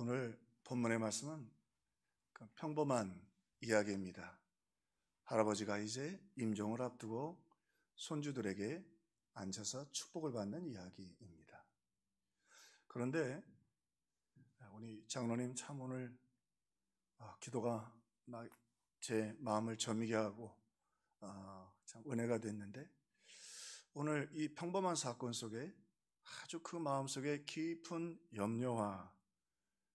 오늘 본문의 말씀은 평범한 이야기입니다. 할아버지가 이제 임종을 앞두고 손주들에게 앉아서 축복을 받는 이야기입니다. 그런데 우리 장로님 참 오늘 기도가 제 마음을 저미게 하고 참 은혜가 됐는데, 오늘 이 평범한 사건 속에 아주 그 마음속에 깊은 염려와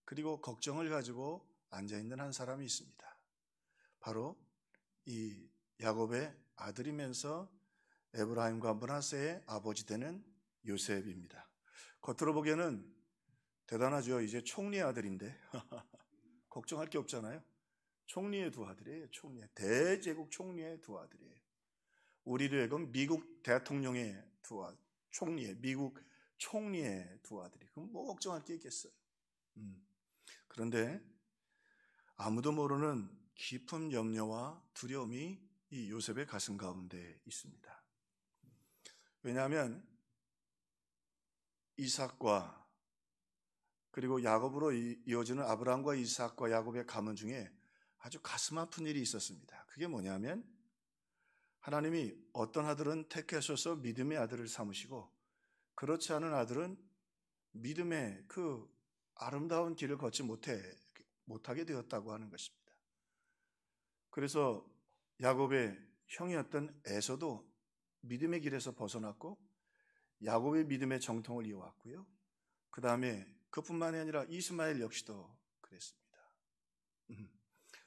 그리고 걱정을 가지고 앉아있는 한 사람이 있습니다. 바로 이 야곱의 아들이면서 에브라임과 므낫세의 아버지 되는 요셉입니다. 겉으로 보기에는 대단하죠. 이제 총리의 아들인데 걱정할 게 없잖아요. 총리의 두 아들이에요. 대제국 총리의 두 아들이에요. 우리로 하여금 미국 대통령의 두 아들, 미국 총리의 두 아들이. 그럼 뭐 걱정할 게 있겠어요. 그런데 아무도 모르는 깊은 염려와 두려움이 이 요셉의 가슴 가운데 있습니다. 왜냐하면 이삭과 그리고 야곱으로 이어지는 아브라함과 이삭과 야곱의 가문 중에 아주 가슴 아픈 일이 있었습니다. 그게 뭐냐면, 하나님이 어떤 아들은 택하셔서 믿음의 아들을 삼으시고 그렇지 않은 아들은 믿음의 그 아름다운 길을 걷지 못하게 되었다고 하는 것입니다. 그래서 야곱의 형이었던 에서도 믿음의 길에서 벗어났고 야곱의 믿음의 정통을 이어왔고요. 그 다음에 그뿐만이 아니라 이스마엘 역시도 그랬습니다.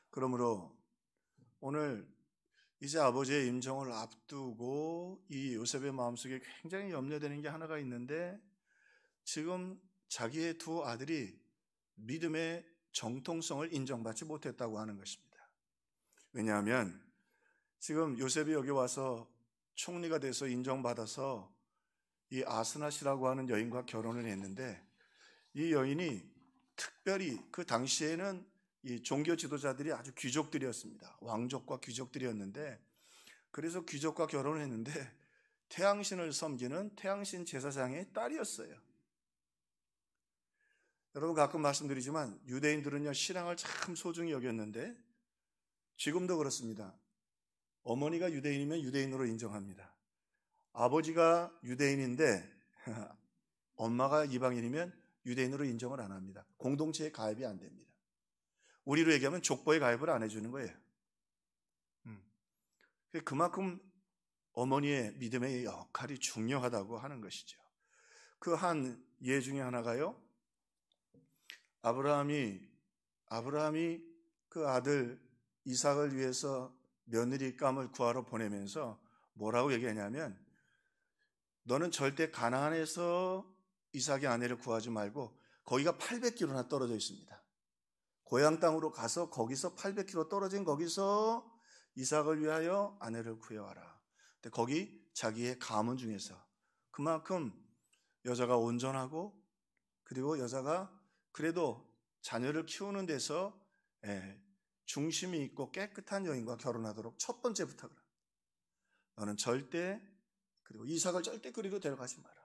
그러므로 오늘 이제 아버지의 임종을 앞두고 이 요셉의 마음속에 굉장히 염려되는 게 하나가 있는데, 지금 자기의 두 아들이 믿음의 정통성을 인정받지 못했다고 하는 것입니다. 왜냐하면 지금 요셉이 여기 와서 총리가 돼서 인정받아서 이 아스낫이라고 하는 여인과 결혼을 했는데, 이 여인이 특별히 그 당시에는 이 종교 지도자들이 아주 귀족들이었습니다. 왕족과 귀족들이었는데, 그래서 귀족과 결혼을 했는데 태양신을 섬기는 태양신 제사장의 딸이었어요. 여러분, 가끔 말씀드리지만 유대인들은요, 신앙을 참 소중히 여겼는데 지금도 그렇습니다. 어머니가 유대인이면 유대인으로 인정합니다. 아버지가 유대인인데 엄마가 이방인이면 유대인으로 인정을 안 합니다. 공동체에 가입이 안 됩니다. 우리로 얘기하면 족보에 가입을 안 해주는 거예요. 그만큼 어머니의 믿음의 역할이 중요하다고 하는 것이죠. 그 한 예 중에 하나가요, 아브라함이 그 아들 이삭을 위해서 며느리감을 구하러 보내면서 뭐라고 얘기하냐면, 너는 절대 가나안에서 이삭의 아내를 구하지 말고 거기가 800km나 떨어져 있습니다. 고향 땅으로 가서 거기서 800km 떨어진 거기서 이삭을 위하여 아내를 구해와라. 근데 거기 자기의 가문 중에서 그만큼 여자가 온전하고, 그리고 여자가 그래도 자녀를 키우는 데서 중심이 있고 깨끗한 여인과 결혼하도록 첫 번째 부탁을 합니다. 너는 절대, 그리고 이삭을 절대 그리로 데려가지 마라.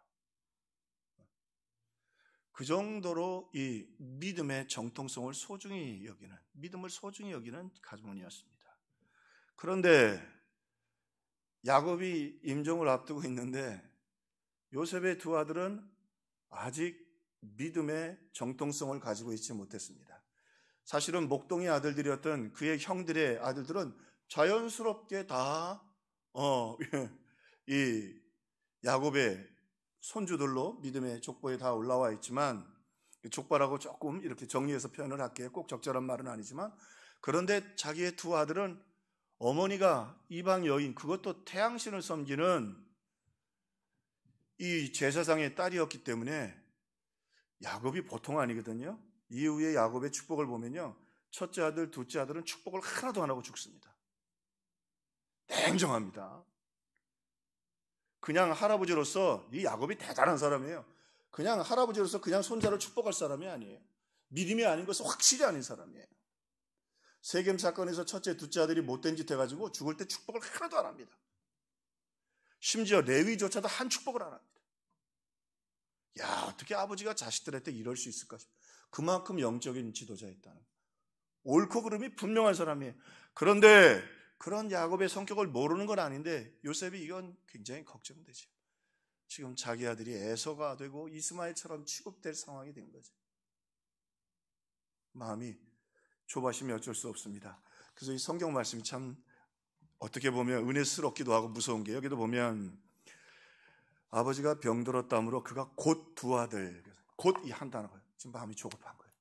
그 정도로 이 믿음의 정통성을 믿음을 소중히 여기는 가문이었습니다. 그런데 야곱이 임종을 앞두고 있는데 요셉의 두 아들은 아직 믿음의 정통성을 가지고 있지 못했습니다. 사실은 목동의 아들들이었던 그의 형들의 아들들은 자연스럽게 다 이 야곱의 손주들로 믿음의 족보에 다 올라와 있지만, 족보라고 조금 이렇게 정리해서 표현을 할게요. 꼭 적절한 말은 아니지만, 그런데 자기의 두 아들은 어머니가 이방 여인, 그것도 태양신을 섬기는 이 제사장의 딸이었기 때문에 야곱이 보통 아니거든요. 이후에 야곱의 축복을 보면요, 첫째 아들, 둘째 아들은 축복을 하나도 안 하고 죽습니다. 냉정합니다. 그냥 할아버지로서 이 야곱이 대단한 사람이에요. 그냥 할아버지로서 그냥 손자를 축복할 사람이 아니에요. 믿음이 아닌 것은 확실히 아닌 사람이에요. 세겜 사건에서 첫째, 둘째 아들이 못된 짓 해가지고 죽을 때 축복을 하나도 안 합니다. 심지어 레위조차도 한 축복을 안 합니다. 야, 어떻게 아버지가 자식들한테 이럴 수 있을까 싶어요. 그만큼 영적인 지도자였다는 거예요. 옳고 그름이 분명한 사람이에요. 그런데 그런 야곱의 성격을 모르는 건 아닌데 요셉이 이건 굉장히 걱정되죠. 지금 자기 아들이 에서가 되고 이스마엘처럼 취급될 상황이 된 거죠. 마음이 좁아심이 어쩔 수 없습니다. 그래서 이 성경 말씀이 참 어떻게 보면 은혜스럽기도 하고 무서운 게, 여기도 보면 아버지가 병들었다므로 그가 곧 두 아들, 곧 이 한 단어가 지금 마음이 조급한 거예요.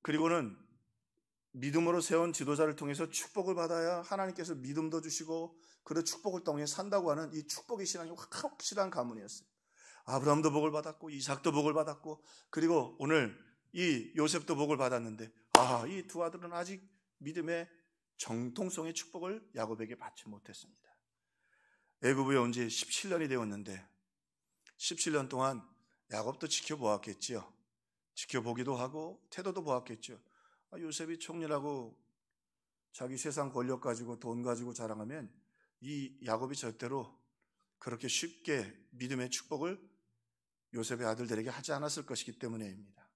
그리고는 믿음으로 세운 지도자를 통해서 축복을 받아야 하나님께서 믿음도 주시고 그 축복을 통해 산다고 하는 이 축복의 신앙이 확실한 가문이었어요. 아브라함도 복을 받았고 이삭도 복을 받았고 그리고 오늘 이 요셉도 복을 받았는데 이 두 아들은 아직 믿음의 정통성의 축복을 야곱에게 받지 못했습니다. 애굽에 온 지 17년이 되었는데 17년 동안 야곱도 지켜보았겠지요. 지켜보기도 하고 태도도 보았겠죠. 요셉이 총리라고 자기 세상 권력 가지고 돈 가지고 자랑하면 이 야곱이 절대로 그렇게 쉽게 믿음의 축복을 요셉의 아들들에게 하지 않았을 것이기 때문에입니다.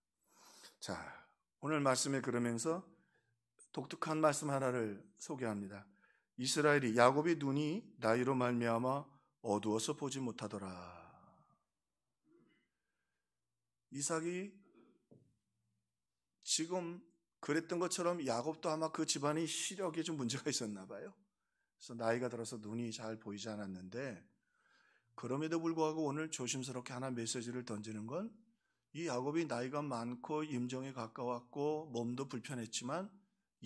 자, 오늘 말씀에 그러면서 독특한 말씀 하나를 소개합니다. 이스라엘이 야곱이 눈이 나이로 말미암아 어두워서 보지 못하더라. 이삭이 지금 그랬던 것처럼 야곱도 아마 그 집안이 시력에 좀 문제가 있었나 봐요. 그래서 나이가 들어서 눈이 잘 보이지 않았는데 그럼에도 불구하고 오늘 조심스럽게 하나 메시지를 던지는 건 이 야곱이 나이가 많고 임종에 가까웠고 몸도 불편했지만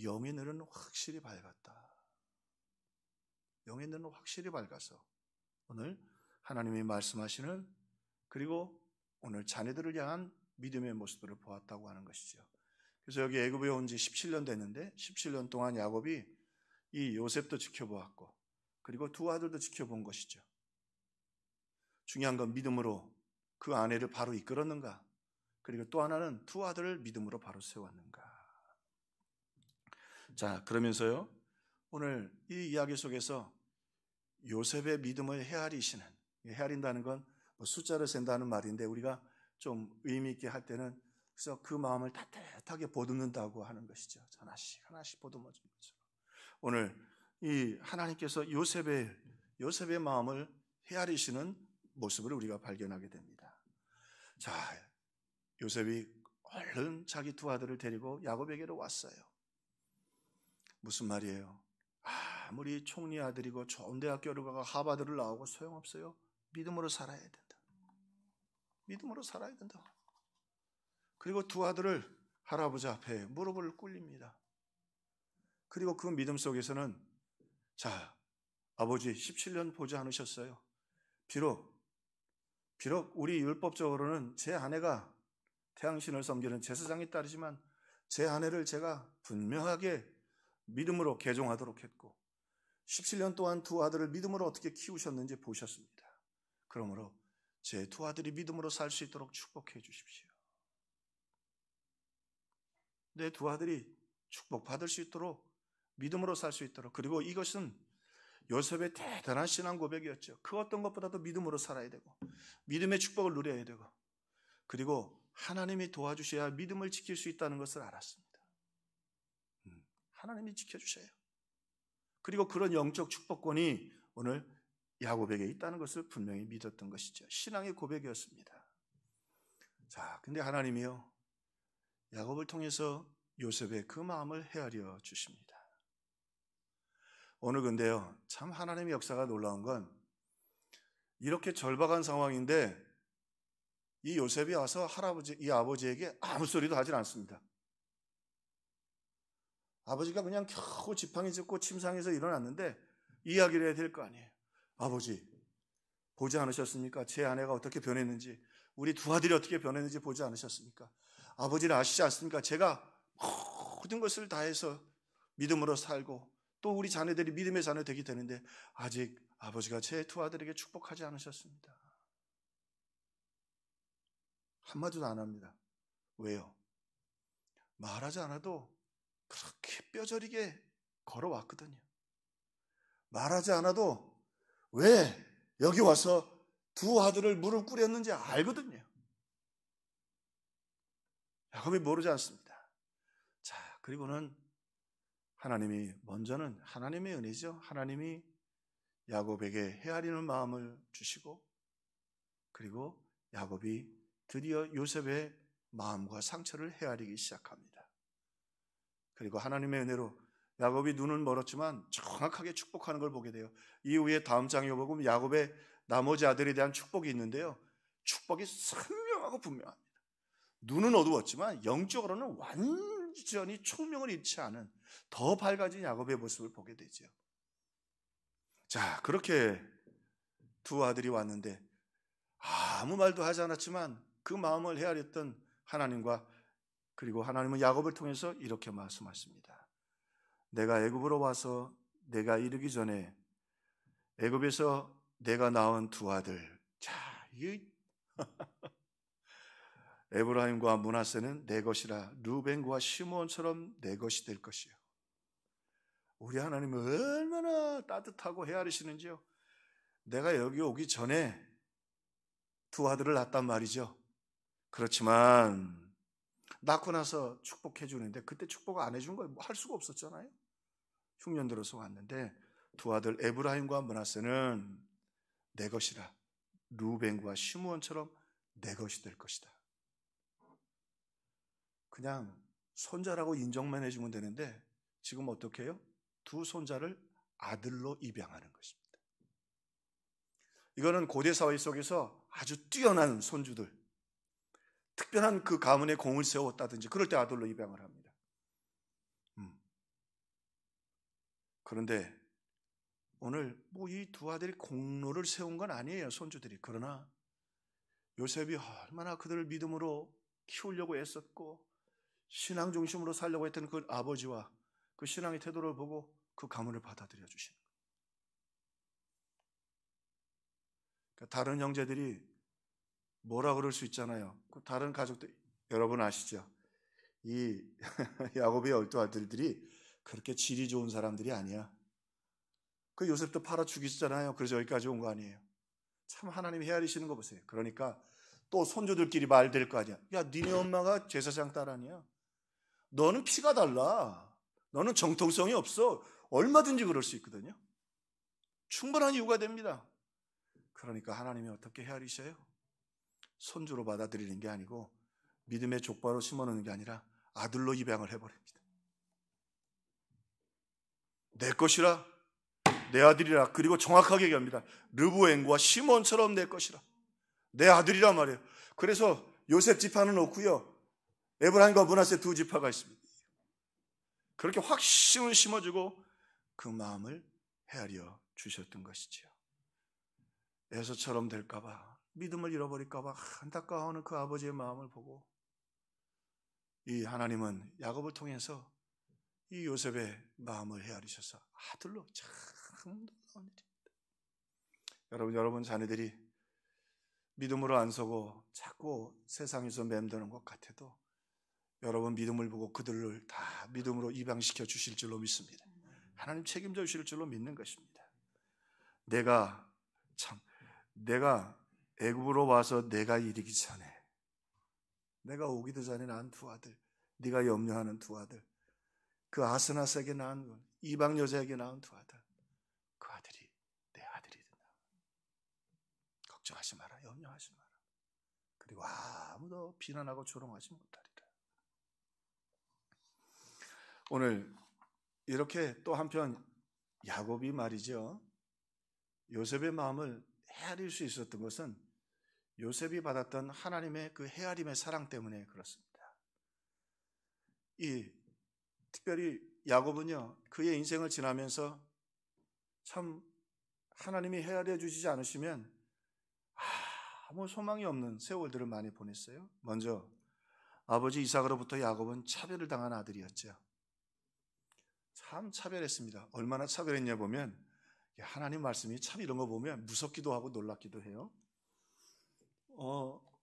영의 눈은 확실히 밝았다. 영의 눈은 확실히 밝아서 오늘 하나님이 말씀하시는 그리고 오늘 자녀들을 향한 믿음의 모습들을 보았다고 하는 것이죠. 그래서 여기 애굽에 온 지 17년 됐는데 17년 동안 야곱이 이 요셉도 지켜보았고 그리고 두 아들도 지켜본 것이죠. 중요한 건 믿음으로 그 아내를 바로 이끌었는가, 그리고 또 하나는 두 아들을 믿음으로 바로 세웠는가. 자, 그러면서요 오늘 이 이야기 속에서 요셉의 믿음을 헤아리시는, 헤아린다는 건 뭐 숫자를 센다는 말인데 우리가 좀 의미 있게 할 때는 그래서 그 마음을 따뜻하게 보듬는다고 하는 것이죠. 하나씩 하나씩 보듬어 주는 거죠. 오늘 이 하나님께서 요셉의 마음을 헤아리시는 모습을 우리가 발견하게 됩니다. 자, 요셉이 얼른 자기 두 아들을 데리고 야곱에게로 왔어요. 무슨 말이에요? 아무리 총리 아들이고 좋은 대학교를 가고 하버드를 나오고 소용없어요. 믿음으로 살아야 된다. 믿음으로 살아야 된다. 그리고 두 아들을 할아버지 앞에 무릎을 꿇립니다. 그리고 그 믿음 속에서는 자, 아버지 17년 보지 않으셨어요. 비록 우리 율법적으로는 제 아내가 태양신을 섬기는 제사장의 딸이지만 제 아내를 제가 분명하게 믿음으로 개종하도록 했고 17년 동안 두 아들을 믿음으로 어떻게 키우셨는지 보셨습니다. 그러므로 제 두 아들이 믿음으로 살 수 있도록 축복해 주십시오. 내 두 아들이 축복받을 수 있도록 믿음으로 살 수 있도록. 그리고 이것은 요셉의 대단한 신앙 고백이었죠. 그 어떤 것보다도 믿음으로 살아야 되고 믿음의 축복을 누려야 되고 그리고 하나님이 도와주셔야 믿음을 지킬 수 있다는 것을 알았습니다. 하나님이 지켜주셔요. 그리고 그런 영적 축복권이 오늘 야곱에게 있다는 것을 분명히 믿었던 것이죠. 신앙의 고백이었습니다. 자, 근데 하나님이요 야곱을 통해서 요셉의 그 마음을 헤아려 주십니다. 오늘 근데요 참 하나님의 역사가 놀라운 건 이렇게 절박한 상황인데 이 요셉이 와서 이 아버지에게 아무 소리도 하질 않습니다. 아버지가 그냥 겨우 지팡이 짚고 침상에서 일어났는데 이야기를 해야 될 거 아니에요. 아버지 보지 않으셨습니까? 제 아내가 어떻게 변했는지, 우리 두 아들이 어떻게 변했는지 보지 않으셨습니까? 아버지는 아시지 않습니까? 제가 모든 것을 다해서 믿음으로 살고 또 우리 자녀들이 믿음의 자녀 되게 되는데 아직 아버지가 제 두 아들에게 축복하지 않으셨습니다. 한마디도 안 합니다. 왜요? 말하지 않아도 그렇게 뼈저리게 걸어왔거든요. 말하지 않아도 왜 여기 와서 두 아들을 무릎 꿇였는지 알거든요. 야곱이 모르지 않습니다. 자, 그리고는 하나님이 먼저는 하나님의 은혜죠. 하나님이 야곱에게 헤아리는 마음을 주시고, 그리고 야곱이 드디어 요셉의 마음과 상처를 헤아리기 시작합니다. 그리고 하나님의 은혜로 야곱이 눈은 멀었지만 정확하게 축복하는 걸 보게 돼요. 이후에 다음 장에 보면 야곱의 나머지 아들에 대한 축복이 있는데요, 축복이 선명하고 분명합니다. 눈은 어두웠지만 영적으로는 완전히 총명을 잃지 않은 더 밝아진 야곱의 모습을 보게 되죠. 자, 그렇게 두 아들이 왔는데 아무 말도 하지 않았지만 그 마음을 헤아렸던 하나님과, 그리고 하나님은 야곱을 통해서 이렇게 말씀하십니다. 내가 애굽으로 와서 내가 이르기 전에 애굽에서 내가 낳은 두 아들, 자, 이 에브라임과 므낫세는 내 것이라 루벤과 시므온처럼 내 것이 될 것이요. 우리 하나님은 얼마나 따뜻하고 헤아리시는지요. 내가 여기 오기 전에 두 아들을 낳았단 말이죠. 그렇지만 낳고 나서 축복해 주는데 그때 축복 안 해준 거 할 수가 없었잖아요. 흉년 들어서 왔는데 두 아들 에브라임과 므낫세는 내 것이라 루벤과 시므온처럼 내 것이 될 것이다. 그냥 손자라고 인정만 해주면 되는데 지금 어떻게 해요? 두 손자를 아들로 입양하는 것입니다. 이거는 고대 사회 속에서 아주 뛰어난 손주들, 특별한 그 가문에 공을 세웠다든지 그럴 때 아들로 입양을 합니다. 그런데 오늘 뭐 이 두 아들이 공로를 세운 건 아니에요, 손주들이. 그러나 요셉이 얼마나 그들을 믿음으로 키우려고 애썼고 신앙 중심으로 살려고 했던 그 아버지와 그 신앙의 태도를 보고 그 가문을 받아들여 주시는 거예요. 그러니까 다른 형제들이 뭐라 그럴 수 있잖아요. 다른 가족들, 여러분 아시죠? 이 야곱의 12아들들이 그렇게 질이 좋은 사람들이 아니야. 그 요셉도 팔아 죽이잖아요. 그래서 여기까지 온 거 아니에요. 참 하나님이 헤아리시는 거 보세요. 그러니까 또 손주들끼리 말 될 거 아니야. 야, 니네 엄마가 제사장 딸 아니야. 너는 피가 달라. 너는 정통성이 없어. 얼마든지 그럴 수 있거든요. 충분한 이유가 됩니다. 그러니까 하나님이 어떻게 헤아리셔요? 손주로 받아들이는 게 아니고 믿음의 족바로 심어놓는 게 아니라 아들로 입양을 해버립니다. 내 것이라, 내 아들이라. 그리고 정확하게 얘기합니다. 르브엔과 시몬처럼 내 것이라, 내 아들이라 말이에요. 그래서 요셉 지파는 없고요, 에브라임과 므낫세 두 지파가 있습니다. 그렇게 확신을 심어주고 그 마음을 헤아려 주셨던 것이지요. 에서처럼 될까봐, 믿음을 잃어버릴까봐 안타까워하는 그 아버지의 마음을 보고 이 하나님은 야곱을 통해서 이 요셉의 마음을 헤아리셔서 아들로, 참 놀라운 일입니다. 여러분 자녀들이 믿음으로 안 서고 자꾸 세상에서 맴도는 것 같아도 여러분 믿음을 보고 그들을 다 믿음으로 입양시켜 주실 줄로 믿습니다. 하나님 책임져 주실 줄로 믿는 것입니다. 내가 애굽으로 와서 내가 이르기 전에, 내가 오기도 전에 낳은 두 아들, 네가 염려하는 두 아들, 그 아스나스에게 낳은 이방 여자에게 낳은 두 아들, 그 아들이 내 아들이다. 걱정하지 마라, 염려하지 마라. 그리고 아무도 비난하고 조롱하지 못하리라. 오늘 이렇게 또 한편 야곱이 말이죠, 요셉의 마음을 헤아릴 수 있었던 것은 요셉이 받았던 하나님의 그 헤아림의 사랑 때문에 그렇습니다. 특별히 야곱은요, 그의 인생을 지나면서 참 하나님이 헤아려 주시지 않으시면 아무 소망이 없는 세월들을 많이 보냈어요. 먼저 아버지 이삭으로부터 야곱은 차별을 당한 아들이었죠. 참 차별했습니다. 얼마나 차별했냐 보면 하나님 말씀이 참 이런 거 보면 무섭기도 하고 놀랍기도 해요.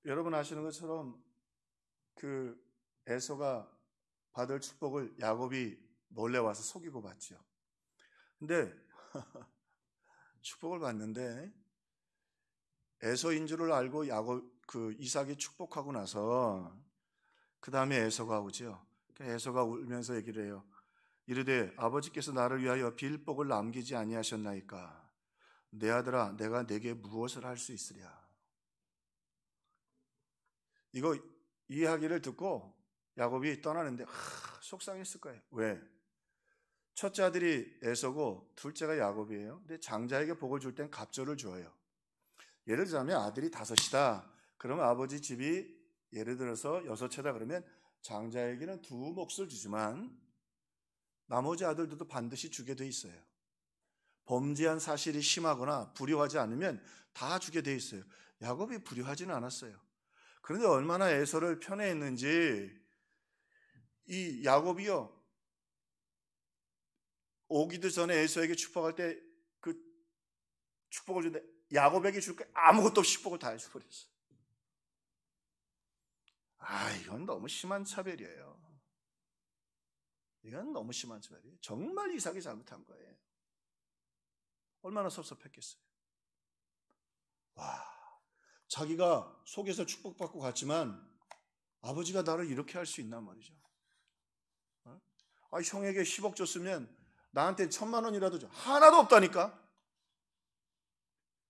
여러분 아시는 것처럼 그 에서가 받을 축복을 야곱이 몰래 와서 속이고 받죠. 근데 축복을 받는데 에서인 줄을 알고 이삭이 축복하고 나서 그 다음에 에서가 오죠. 에서가 울면서 얘기를 해요. 이르되 아버지께서 나를 위하여 빌복을 남기지 아니하셨나이까. 내 아들아, 내가 내게 무엇을 할 수 있으랴. 이 이야기를 듣고 야곱이 떠나는데 속상했을 거예요. 왜? 첫째 아들이 에서고 둘째가 야곱이에요. 근데 장자에게 복을 줄 땐 갑절을 줘요. 예를 들자면 아들이 5이다. 그러면 아버지 집이 예를 들어서 6채다 그러면 장자에게는 2몫을 주지만 나머지 아들들도 반드시 주게 돼 있어요. 범죄한 사실이 심하거나 불효하지 않으면 다 주게 돼 있어요. 야곱이 불효하지는 않았어요. 그런데 얼마나 에서를 편애했는지 이 야곱이요, 오기도 전에 에서에게 축복할 때 그 축복을 주는데 야곱에게 줄 게 아무것도 없이 축복을 다 해줘버렸어요. 이건 너무 심한 차별이에요. 이건 너무 심한 차별이에요. 정말 이삭이 잘못한 거예요. 얼마나 섭섭했겠어요. 자기가 속에서 축복받고 갔지만 아버지가 나를 이렇게 할 수 있단 말이죠. 형에게 10억 줬으면 나한테 1,000만 원이라도 줘. 하나도 없다니까.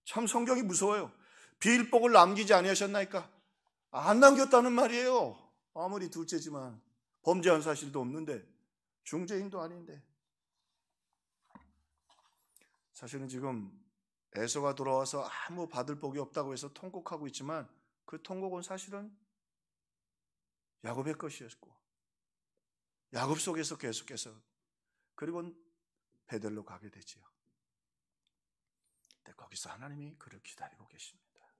참 성경이 무서워요. 빌복을 남기지 아니하셨나이까. 안 남겼다는 말이에요. 아무리 둘째지만 범죄한 사실도 없는데, 중죄인도 아닌데. 사실은 지금 에서가 돌아와서 아무 받을 복이 없다고 해서 통곡하고 있지만 그 통곡은 사실은 야곱의 것이었고 야곱 속에서 계속해서 그리고 베델로 가게 되지요. 근데 거기서 하나님이 그를 기다리고 계십니다.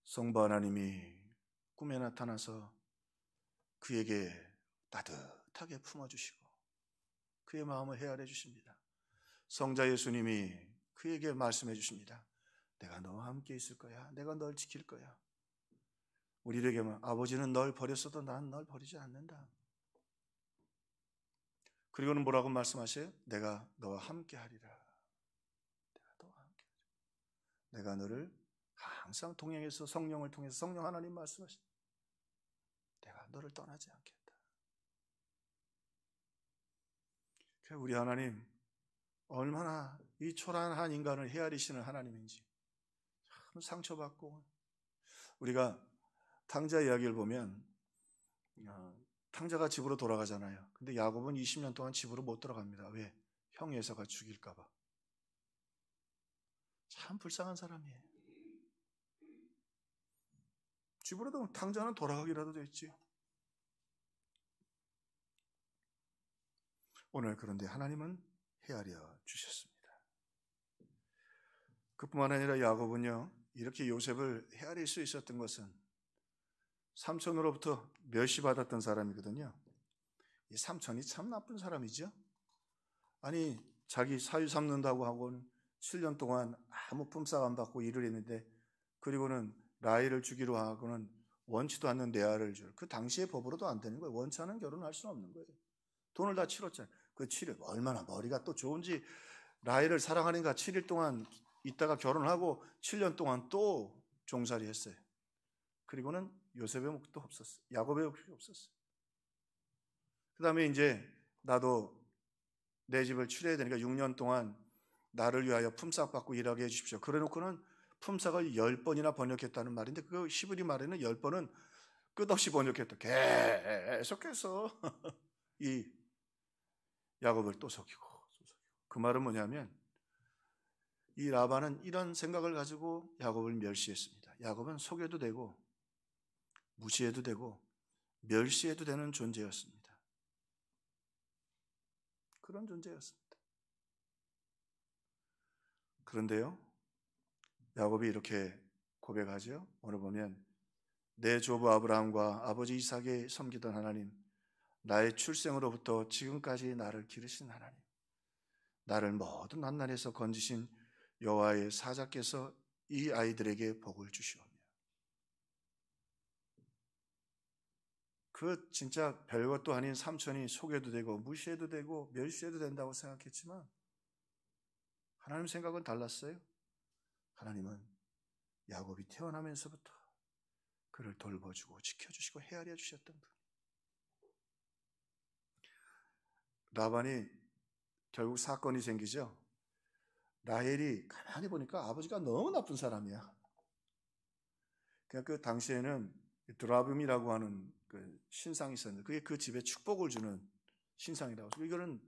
성부 하나님이 꿈에 나타나서 그에게 따뜻하게 품어주시고 그의 마음을 헤아려 주십니다. 성자 예수님이 그에게 말씀해 주십니다. 내가 너와 함께 있을 거야. 내가 널 지킬 거야. 우리에게만 아버지는 널 버렸어도 난 널 버리지 않는다. 그리고는 뭐라고 말씀하세요? 내가 너와 함께 하리라. 내가 너와 함께 하리라. 내가 너를 항상 동행해서 성령을 통해서 성령 하나님 말씀하십니다. 내가 너를 떠나지 않겠다. 우리 하나님 얼마나 이 초라한 인간을 헤아리시는 하나님인지 참 상처받고, 우리가 탕자 이야기를 보면 탕자가 집으로 돌아가잖아요. 근데 야곱은 20년 동안 집으로 못 돌아갑니다. 왜? 형 에서가 죽일까 봐. 참 불쌍한 사람이에요. 집으로도 탕자는 돌아가기라도 됐지. 오늘 그런데 하나님은 헤아려 주셨습니다. 그뿐만 아니라 야곱은요, 이렇게 요셉을 헤아릴 수 있었던 것은 삼촌으로부터 멸시받았던 사람이거든요. 이 삼촌이 참 나쁜 사람이죠. 아니, 자기 사위 삼는다고 하고는 7년 동안 아무 품삯 안 받고 일을 했는데, 그리고는 라헬을 주기로 하고는 원치도 않는 레아를 줄. 그 당시의 법으로도 안 되는 거예요. 원치 않은 결혼을 할 수는 없는 거예요. 돈을 다 치렀잖아요. 그 7일 얼마나 머리가 또 좋은지, 라헬을 사랑하니까 7일 동안 있다가 결혼하고 7년 동안 또 종살이 했어요. 그리고는 요셉의 몫도 없었어요. 야곱의 몫이 없었어요. 그 다음에 이제 나도 내 집을 치러야 되니까 6년 동안 나를 위하여 품삯 받고 일하게 해주십시오. 그래 놓고는 품삯을 10번이나 번역했다는 말인데, 그 히브리 말에는 10번은 끝없이 번역했다. 계속해서 이 야곱을 또 속이고. 그 말은 뭐냐면, 이 라반은 이런 생각을 가지고 야곱을 멸시했습니다. 야곱은 속여도 되고 무시해도 되고 멸시해도 되는 존재였습니다. 그런 존재였습니다. 그런데요, 야곱이 이렇게 고백하죠. 오늘 보면 내 조부 아브라함과 아버지 이삭이 섬기던 하나님, 나의 출생으로부터 지금까지 나를 기르신 하나님, 나를 모든 난날에서 건지신 여호와의 사자께서 이 아이들에게 복을 주시오며. 그 진짜 별것도 아닌 삼촌이 속여도 되고 무시해도 되고 멸시해도 된다고 생각했지만 하나님 생각은 달랐어요. 하나님은 야곱이 태어나면서부터 그를 돌봐주고 지켜주시고 헤아려 주셨던 분. 라반이 결국 사건이 생기죠. 라헬이 가만히 보니까 아버지가 너무 나쁜 사람이야. 그 당시에는 드라빔이라고 하는 그 신상이 있었는데 그게 그 집에 축복을 주는 신상이라고. 이거는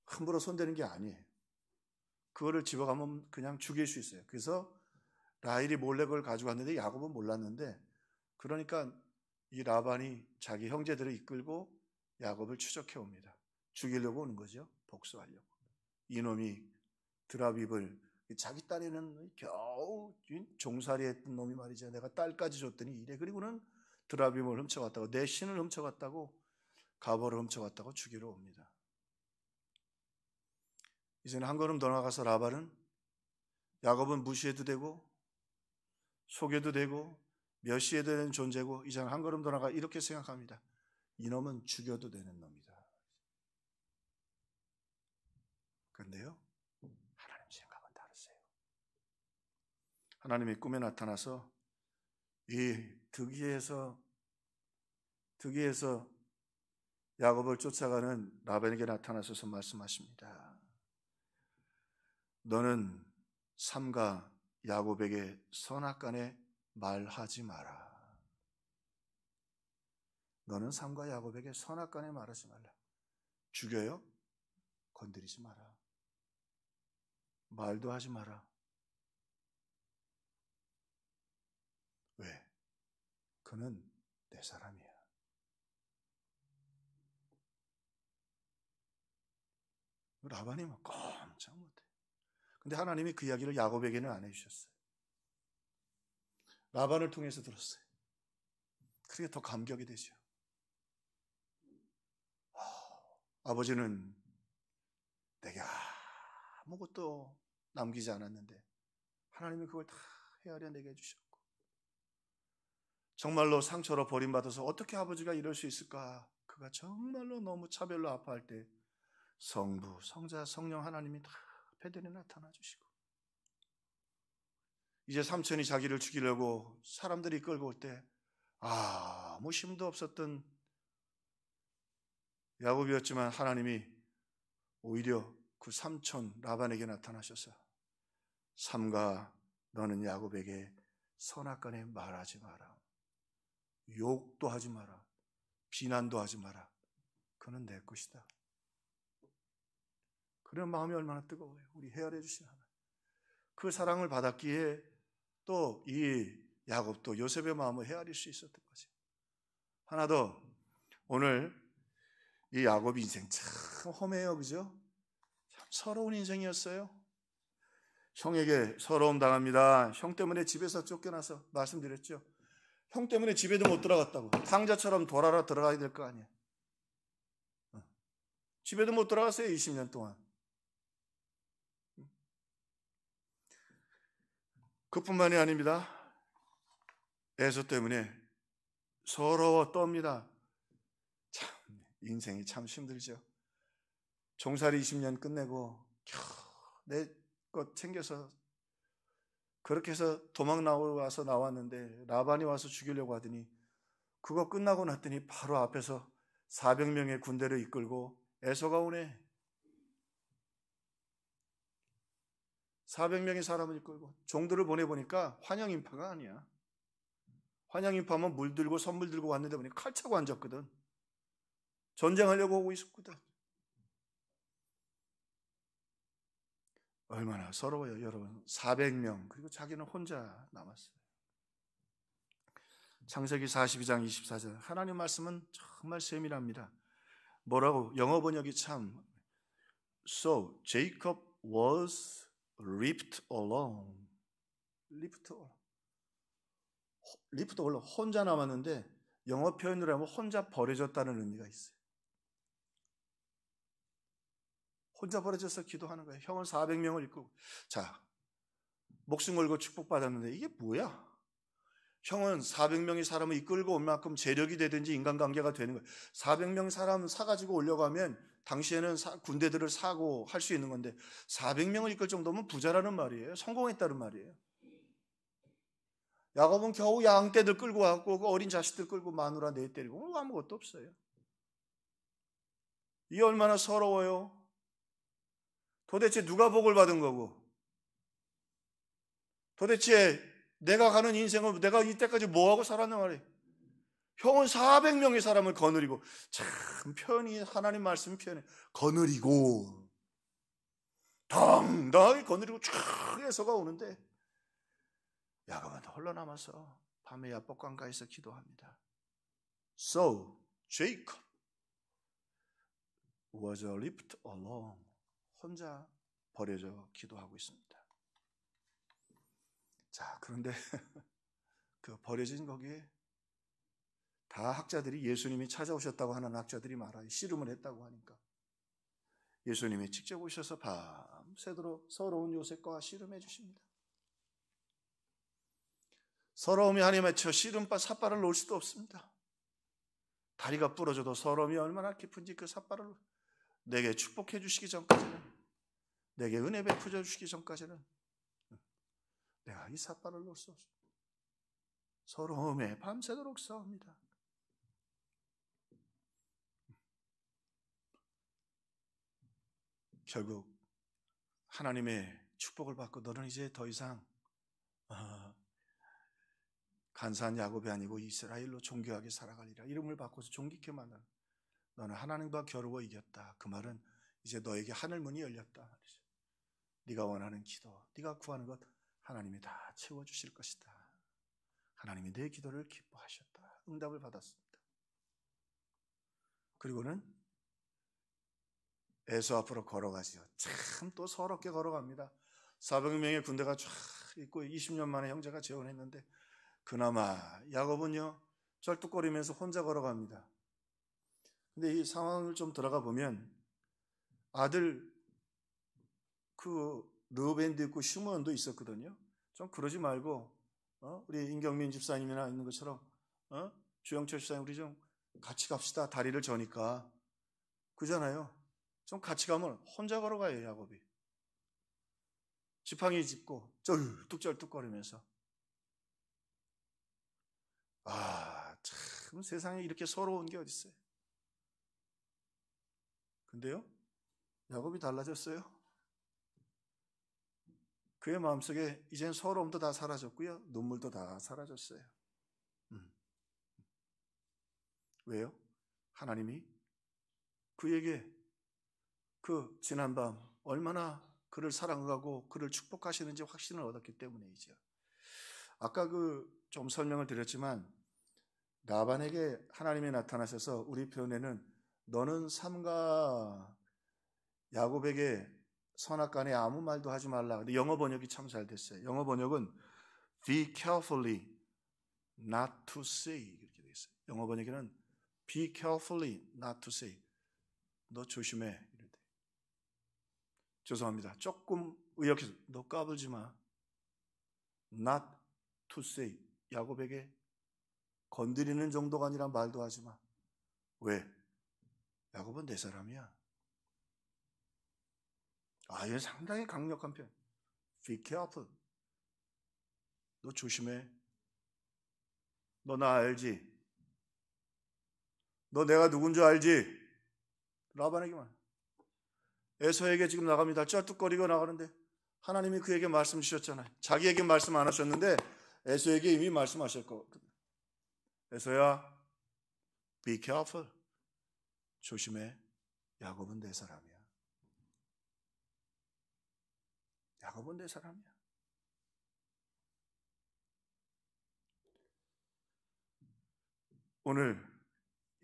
함부로 손대는 게 아니에요. 그거를 집어가면 그냥 죽일 수 있어요. 그래서 라헬이 몰래 그걸 가져갔는데 야곱은 몰랐는데, 그러니까 이 라반이 자기 형제들을 이끌고 야곱을 추적해 옵니다. 죽이려고 오는 거죠. 복수하려고. 이놈이 드라빔을, 자기 딸에는 겨우 종살이 했던 놈이 말이죠. 내가 딸까지 줬더니 이래. 그리고는 드라빔을 훔쳐갔다고, 내 신을 훔쳐갔다고, 가보를 훔쳐갔다고 죽이러 옵니다. 이제는 한 걸음 더 나가서 라반은 야곱은 무시해도 되고 속여도 되고 멸시해도 되는 존재고, 이제는 한 걸음 더 나가 이렇게 생각합니다. 이놈은 죽여도 되는 놈이다. 그런데요, 하나님 생각은 다르세요. 하나님이 꿈에 나타나서 이 득이에서 야곱을 쫓아가는 라반에게 나타나셔서 말씀하십니다. 너는 삼가 야곱에게 선악간에 말하지 마라. 너는 삼가 야곱에게 선악간에 말하지 말라. 죽여요? 건드리지 마라. 말도 하지 마라. 왜? 그는 내 사람이야. 라반이 막 꼼짝 못해. 근데 하나님이 그 이야기를 야곱에게는 안 해주셨어요. 라반을 통해서 들었어요. 그게 더 감격이 되죠. 아버지는 내게 아무것도 남기지 않았는데 하나님이 그걸 다 헤아려 내게 해주셨고, 정말로 상처로 버림받아서 어떻게 아버지가 이럴 수 있을까? 그가 정말로 너무 차별로 아파할 때 성부, 성자, 성령 하나님이 다 베들에 나타나 주시고, 이제 삼촌이 자기를 죽이려고 사람들이 끌고 올 때 아무 힘도 없었던 야곱이었지만 하나님이 오히려 그 삼촌 라반에게 나타나셔서 삼가 너는 야곱에게 선악간에 말하지 마라. 욕도 하지 마라. 비난도 하지 마라. 그는 내 것이다. 그런 마음이 얼마나 뜨거워요. 우리 헤아려 주신 하나님. 그 사랑을 받았기에 또 이 야곱도 요셉의 마음을 헤아릴 수 있었던 거죠. 하나 더, 오늘 이 야곱 인생 참 험해요. 그죠? 참 서러운 인생이었어요. 형에게 서러움 당합니다. 형 때문에 집에서 쫓겨나서 말씀드렸죠. 형 때문에 집에도 못 들어갔다고. 탕자처럼 돌아라 들어가야 될 거 아니에요. 집에도 못 들어갔어요. 20년 동안. 그뿐만이 아닙니다. 에서 때문에 서러워 떱니다. 참 인생이 참 힘들죠. 종살이 20년 끝내고 내 것 챙겨서 그렇게 해서 도망 나와서 나왔는데 라반이 와서 죽이려고 하더니 그거 끝나고 났더니 바로 앞에서 400명의 군대를 이끌고 에서가 오네. 400명의 사람을 이끌고 종들을 보내보니까 환영인파가 아니야. 환영인파면 물 들고 선물 들고 왔는데 보니 칼 차고 앉았거든. 전쟁하려고 오고 있었거든. 얼마나 서러워요, 여러분. 400명, 그리고 자기는 혼자 남았어요. 창세기 42장 24절. 하나님 말씀은 정말 세밀합니다. 뭐라고? 영어 번역이 참 So Jacob was left alone. left alone. 혼자 남았는데 영어 표현으로 하면 혼자 버려졌다는 의미가 있어요. 혼자 버려져서 기도하는 거예요. 형은 400명을 이끌고. 자, 목숨 걸고 축복받았는데 이게 뭐야? 형은 400명의 사람을 이끌고 올 만큼 재력이 되든지 인간관계가 되는 거예요. 400명 사람 사가지고 오려고 하면 당시에는 군대들을 사고 할 수 있는 건데 400명을 이끌 정도면 부자라는 말이에요. 성공했다는 말이에요. 야곱은 겨우 양떼들 끌고 왔고 그 어린 자식들 끌고 마누라 네 때리고 아무것도 없어요. 이게 얼마나 서러워요. 도대체 누가 복을 받은 거고, 도대체 내가 가는 인생을 내가 이때까지 뭐하고 살았냐 말이에요. 형은 400명의 사람을 거느리고, 참 표현이 하나님 말씀 표현해. 거느리고 당당하게 거느리고 쫙 해서가 오는데 야곱은 홀로 남아서 밤에 야복강가에서 기도합니다. So Jacob was left alone. 혼자 버려져 기도하고 있습니다. 자, 그런데 그 버려진 거기에 다 학자들이 예수님이 찾아오셨다고 하는 학자들이 많아요. 씨름을 했다고 하니까. 예수님이 직접 오셔서 밤새도록 서러운 요셉과 씨름해 주십니다. 서러움이 하나님의 저 씨름바 삿발을 놓을 수도 없습니다. 다리가 부러져도 서러움이 얼마나 깊은지 그 삿발을 내게 축복해 주시기 전까지는, 내게 은혜 베풀어 주시기 전까지는 내가 이 삿발을 놓을 수 없습니다. 서러움에 밤새도록 싸웁니다. 결국 하나님의 축복을 받고 너는 이제 더 이상 간사한 야곱이 아니고 이스라엘로 존귀하게 살아가리라. 이름을 바꿔서 존귀케 만나. 너는 하나님과 겨루어 이겼다. 그 말은 이제 너에게 하늘 문이 열렸다 말이죠. 네가 원하는 기도, 네가 구하는 것 하나님이 다 채워주실 것이다. 하나님이 내 기도를 기뻐하셨다. 응답을 받았습니다. 그리고는 에서 앞으로 걸어가지요. 참 또 서럽게 걸어갑니다. 400명의 군대가 쫙 있고 20년 만에 형제가 재혼했는데 그나마 야곱은요 쩔뚝거리면서 혼자 걸어갑니다. 근데 이 상황을 좀 들어가 보면 아들 그 르우벤도 있고 시므온도 있었거든요. 좀 그러지 말고 우리 임경민 집사님이나 있는 것처럼 주영철 집사님 우리 좀 같이 갑시다. 다리를 저니까 그잖아요. 좀 같이 가면 혼자 걸어가요. 야곱이 지팡이 짚고 쩔뚝쩔뚝거리면서. 참 세상에 이렇게 서러운 게 어디 있어요. 근데요 야곱이 달라졌어요. 그의 마음속에 이젠 서러움도 다 사라졌고요 눈물도 다 사라졌어요. 왜요? 하나님이 그에게 그 지난밤 얼마나 그를 사랑하고 그를 축복하시는지 확신을 얻었기 때문이죠. 아까 좀 설명을 드렸지만 라반에게 하나님이 나타나셔서 우리 표현에는 너는 삼가 야곱에게 선악간에 아무 말도 하지 말라. 근데 영어 번역이 참 잘 됐어요. 영어 번역은 be carefully not to say 이렇게 돼 있어요. 영어 번역에는 be carefully not to say. 너 조심해. 죄송합니다. 조금 의역해서 너 까불지 마. Not to say. 야곱에게 건드리는 정도가 아니라 말도 하지 마. 왜? 야곱은 내 사람이야. 이건 상당히 강력한 표현. Be careful. 너 조심해. 너 나 알지? 너 내가 누군 줄 알지? 라반에게만. 에서에게 지금 나갑니다. 쩔뚝거리고 나가는데 하나님이 그에게 말씀 주셨잖아요. 자기에게 말씀 안 하셨는데 에서에게 이미 말씀하셨거든요. 에서야, be careful. 조심해. 야곱은 내 사람이야. 야곱은 내 사람이야. 오늘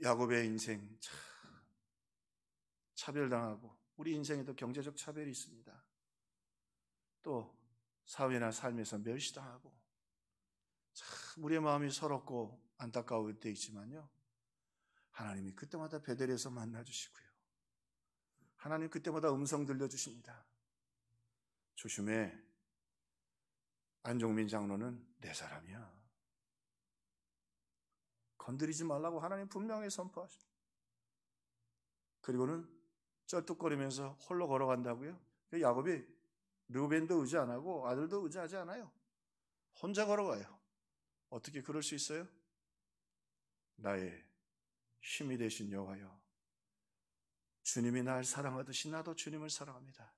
야곱의 인생 차별당하고 우리 인생에도 경제적 차별이 있습니다. 또 사회나 삶에서 멸시당하고 참 우리의 마음이 서럽고 안타까울 때 있지만요. 하나님이 그때마다 베델에서 만나주시고요. 하나님 그때마다 음성 들려주십니다. 조심해. 안종민 장로는 내 사람이야. 건드리지 말라고 하나님 분명히 선포하십니다. 그리고는 쩔뚝거리면서 홀로 걸어간다고요. 야곱이 르우벤도 의지 안 하고 아들도 의지하지 않아요. 혼자 걸어가요. 어떻게 그럴 수 있어요? 나의 힘이 되신 여호와여, 주님이 날 사랑하듯이 나도 주님을 사랑합니다.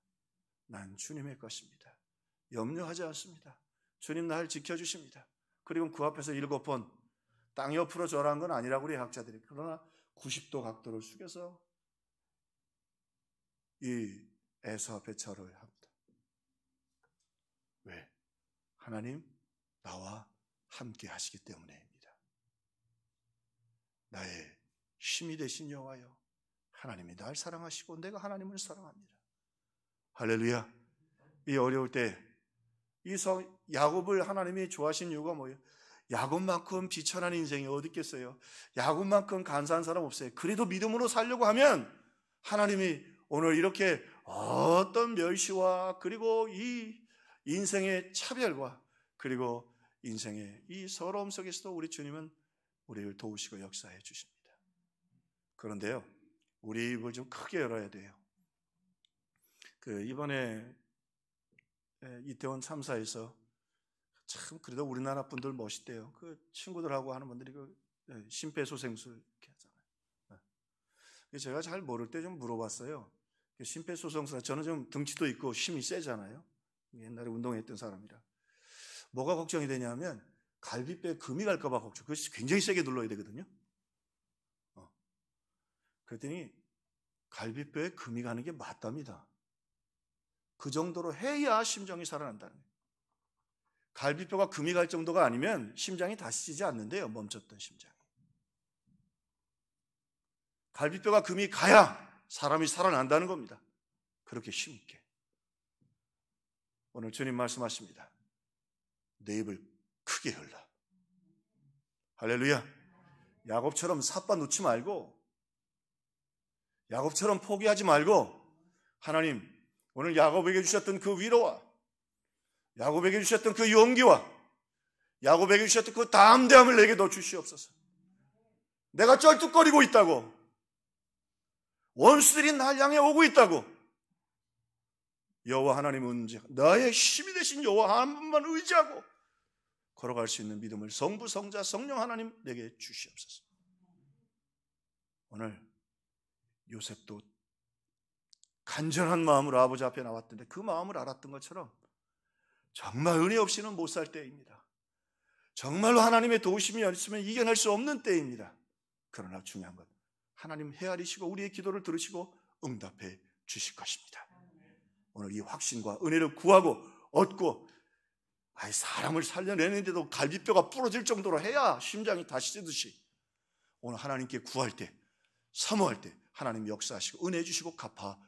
난 주님의 것입니다. 염려하지 않습니다. 주님 날 지켜주십니다. 그리고 그 앞에서 7번 땅 옆으로 절한 건 아니라고 우리 학자들이, 그러나 90도 각도를 숙여서 이 에서 앞에 절을 합니다. 왜? 하나님 나와 함께 하시기 때문입니다. 나의 힘이 되신 여호와여, 하나님이 날 사랑하시고 내가 하나님을 사랑합니다. 할렐루야. 이 어려울 때 이 야곱을 하나님이 좋아하신 이유가 뭐예요? 야곱만큼 비천한 인생이 어디 있겠어요? 야곱만큼 간사한 사람 없어요. 그래도 믿음으로 살려고 하면 하나님이 오늘 이렇게 어떤 멸시와 그리고 이 인생의 차별과 그리고 인생의 이 서러움 속에서도 우리 주님은 우리를 도우시고 역사해 주십니다. 그런데요, 우리 입을 좀 크게 열어야 돼요. 이번에 이태원 참사에서 참 그래도 우리나라 분들 멋있대요. 친구들하고 하는 분들이 심폐소생술 이렇게 하잖아요. 제가 잘 모를 때 좀 물어봤어요. 심폐소생술, 저는 좀 등치도 있고 힘이 세잖아요. 옛날에 운동했던 사람이라. 뭐가 걱정이 되냐면 갈비뼈에 금이 갈까 봐 걱정. 그것이 굉장히 세게 눌러야 되거든요. 그랬더니 갈비뼈에 금이 가는 게 맞답니다. 그 정도로 해야 심정이 살아난다는 거예요. 갈비뼈가 금이 갈 정도가 아니면 심장이 다시 뛰지 않는데요. 멈췄던 심장이. 갈비뼈가 금이 가야 사람이 살아난다는 겁니다. 그렇게 힘있게. 오늘 주님 말씀하십니다. 내 입을 크게 열라. 할렐루야. 야곱처럼 삿바 놓지 말고, 야곱처럼 포기하지 말고, 하나님 오늘 야곱에게 주셨던 그 위로와 야곱에게 주셨던 그 용기와 야곱에게 주셨던 그 담대함을 내게도 주시옵소서. 내가 쩔뚝거리고 있다고, 원수들이 날 향해 오고 있다고, 여호와 하나님은 나의 힘이 되신 여호와 한 분만 의지하고 걸어갈 수 있는 믿음을 성부, 성자, 성령 하나님 내게 주시옵소서. 오늘 요셉도 간절한 마음으로 아버지 앞에 나왔던데 그 마음을 알았던 것처럼 정말 은혜 없이는 못 살 때입니다. 정말로 하나님의 도우심이 없으면 이겨낼 수 없는 때입니다. 그러나 중요한 건 하나님 헤아리시고 우리의 기도를 들으시고 응답해 주실 것입니다. 오늘 이 확신과 은혜를 구하고 얻고, 사람을 살려내는데도 갈비뼈가 부러질 정도로 해야 심장이 다시 뛰듯이 오늘 하나님께 구할 때, 사모할 때 하나님 역사하시고 은혜 주시고 갚아